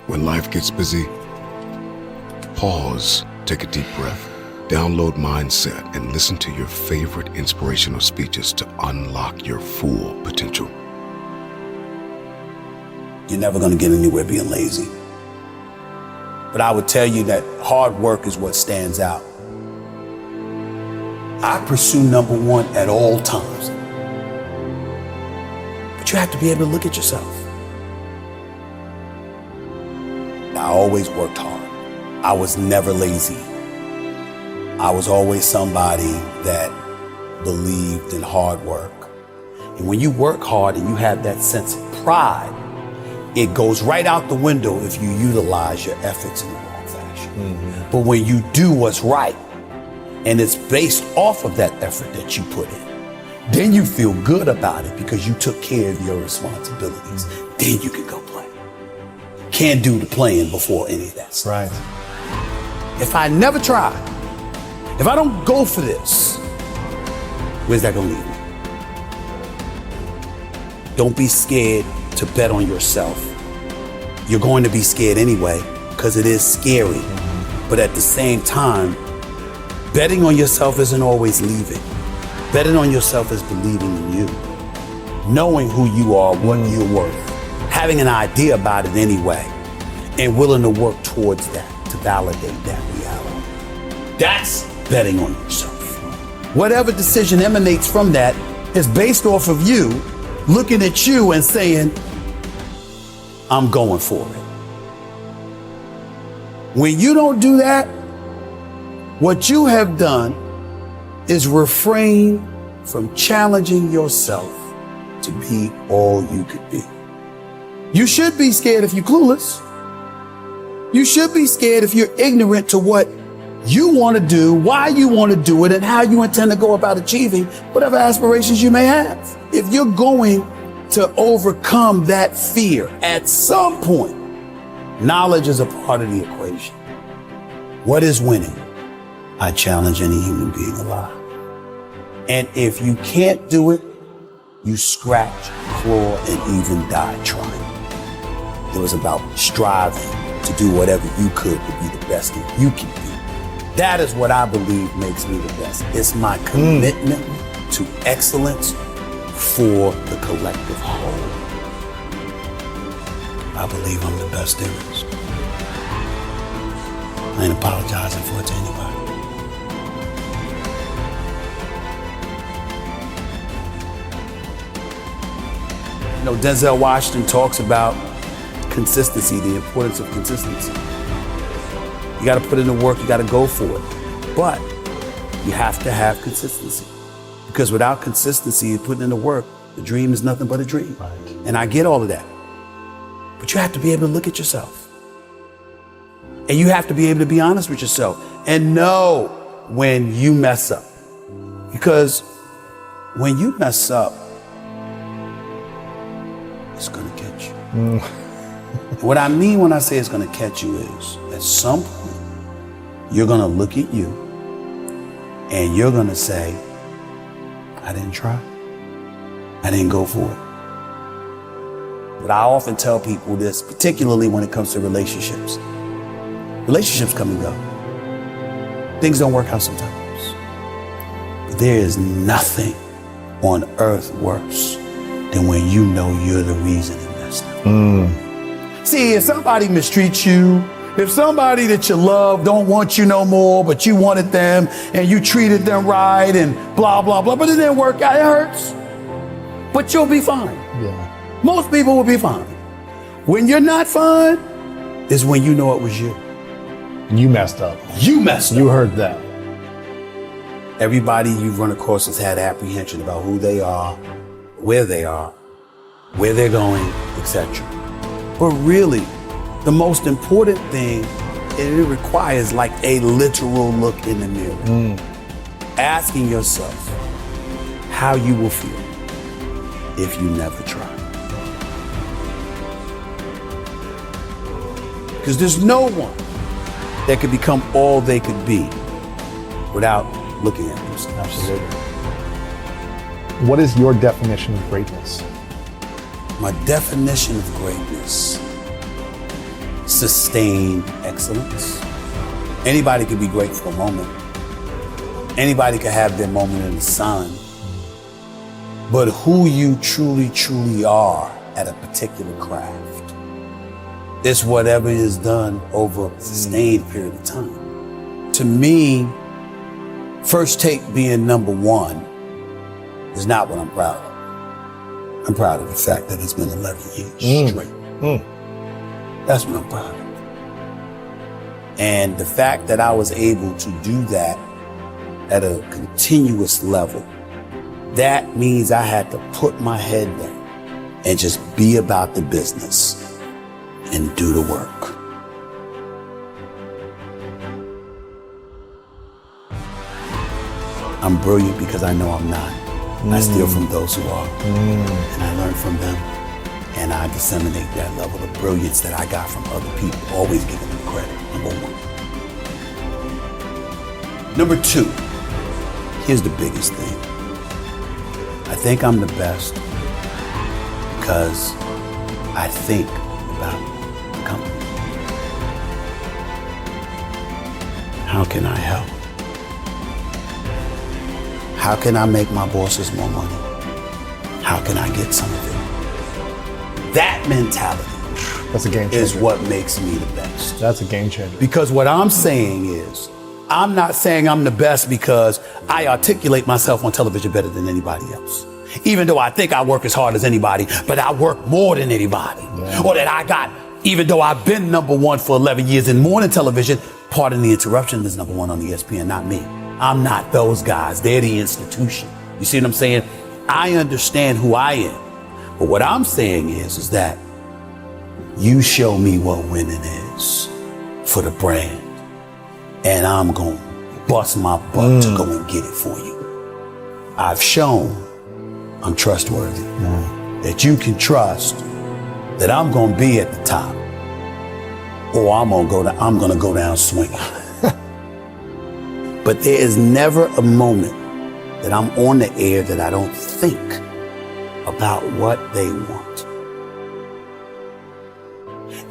When life gets busy, pause, take a deep breath, download Mindset, and listen to your favorite inspirational speeches to unlock your full potential. You're never going to get anywhere being lazy. But I would tell you that hard work is what stands out. I pursue number one at all times. But you have to be able to look at yourself. I always worked hard. I was never lazy. I was always somebody that believed in hard work. And when you work hard and you have that sense of pride, it goes right out the window if you utilize your efforts in the wrong fashion. But when you do what's right, and it's based off of that effort that you put in, then you feel good about it because you took care of your responsibilities. Then you can go play. Can't do the playing before any of that stuff. Right. If I never try, if I don't go for this, where's that gonna lead me? Don't be scared to bet on yourself. You're going to be scared anyway, because it is scary. But at the same time, betting on yourself isn't always leaving. Betting on yourself is believing in you. Knowing who you are, what you're worth. Having an idea about it anyway. And willing to work towards that, to validate that reality. That's betting on yourself. Whatever decision emanates from that is based off of you looking at you and saying, I'm going for it. When you don't do that, what you have done is refrain from challenging yourself to be all you could be. You should be scared if you're clueless. You should be scared if you're ignorant to what you want to do, why you want to do it, and how you intend to go about achieving whatever aspirations you may have. If you're going to overcome that fear at some point, knowledge is a part of the equation. What is winning? I challenge any human being alive. And if you can't do it, you scratch, claw, and even die trying. It was about striving to do whatever you could to be the best that you can be. That is what I believe makes me the best. It's my commitment to excellence for the collective whole. I believe I'm the best there is. I ain't apologizing for it to anybody. You know, Denzel Washington talks about consistency, the importance of consistency. You got to put in the work, you got to go for it. But you have to have consistency. Because without consistency, putting in the work, the dream is nothing but a dream. Right. And I get all of that. But you have to be able to look at yourself. And you have to be able to be honest with yourself and know when you mess up. Because when you mess up, it's going to catch you. What I mean when I say it's going to catch you is, at some point, you're going to look at you and you're going to say, I didn't try. I didn't go for it. But I often tell people this, particularly when it comes to relationships. Relationships come and go. Things don't work out sometimes. But there is nothing on earth worse than when you know you're the reason it messed up. See, if somebody mistreats you, if somebody that you love don't want you no more, but you wanted them and you treated them right and blah, blah, blah, but it didn't work out, it hurts. But you'll be fine. Yeah. Most people will be fine. When you're not fine is when you know it was you. You messed up. You messed up. You heard that. Everybody you've run across has had apprehension about who they are, where they're going, etc. But really, the most important thing, it requires like a literal look in the mirror. Asking yourself how you will feel if you never try. Because there's no one that could become all they could be without looking at themselves. Absolutely. What is your definition of greatness? My definition of greatness sustained excellence. Anybody can be great for a moment. Anybody can have their moment in the sun. But who you truly, truly are at a particular craft, it's whatever is done over a sustained period of time. To me, First Take being number one is not what I'm proud of. I'm proud of the fact that it's been 11 years straight. That's what I'm proud of. And the fact that I was able to do that at a continuous level, that means I had to put my head down and just be about the business and do the work. I'm brilliant because I know I'm not. I steal from those who are, and I learn from them, and I disseminate that level of brilliance that I got from other people, always giving them credit, number one. Number two, here's the biggest thing. I think I'm the best because I think about the company. How can I help? How can I make my bosses more money? How can I get some of it? That mentality That's a game changer. is what makes me the best. That's a game changer. Because what I'm saying is, I'm not saying I'm the best because I articulate myself on television better than anybody else. Even though I think I work as hard as anybody, but I work more than anybody. Or that I got, even though I've been number one for 11 years in morning television, pardon the interruption, is number one on ESPN, not me. I'm not those guys. They're the institution. You see what I'm saying? I understand who I am. But what I'm saying is that you show me what winning is for the brand, and I'm going to bust my butt to go and get it for you. I've shown I'm trustworthy, that you can trust that I'm going to be at the top, or I'm going to go down swinging. But there is never a moment that I'm on the air that I don't think about what they want.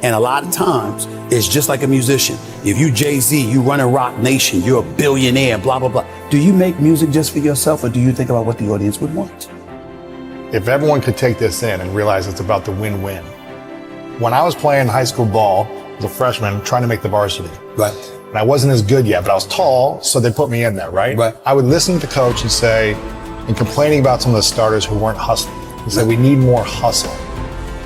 And a lot of times, it's just like a musician. If you Jay-Z, you running Rock Nation, you're a billionaire, blah, blah, blah. Do you make music just for yourself, or do you think about what the audience would want? If everyone could take this in and realize it's about the win-win. When I was playing high school ball as a freshman, trying to make the varsity. Right. And I wasn't as good yet, but I was tall, so they put me in there, right? Right. I would listen to the coach and say, and complaining about some of the starters who weren't hustling. He said, we need more hustle.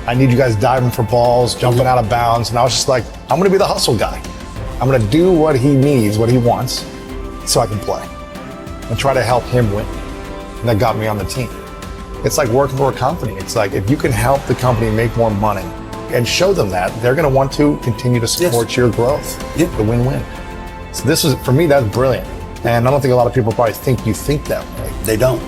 I need you guys diving for balls, jumping out of bounds. And I was just like, I'm going to be the hustle guy. I'm going to do what he needs, what he wants, so I can play and try to help him win. And that got me on the team. It's like working for a company. It's like, if you can help the company make more money and show them that, they're going to want to continue to support your growth, the win-win. So this is, for me, that's brilliant. And I don't think a lot of people probably think you think that way. They don't.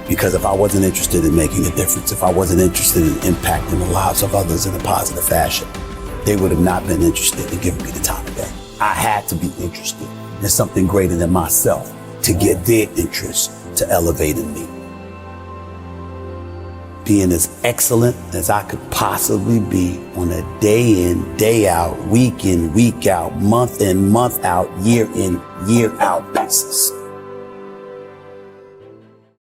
Because if I wasn't interested in making a difference, if I wasn't interested in impacting the lives of others in a positive fashion, they would have not been interested in giving me the time of day. I had to be interested in something greater than myself to get their interest to elevate in me. Being as excellent as I could possibly be on a day in, day out, week in, week out, month in, month out, year in, year out basis.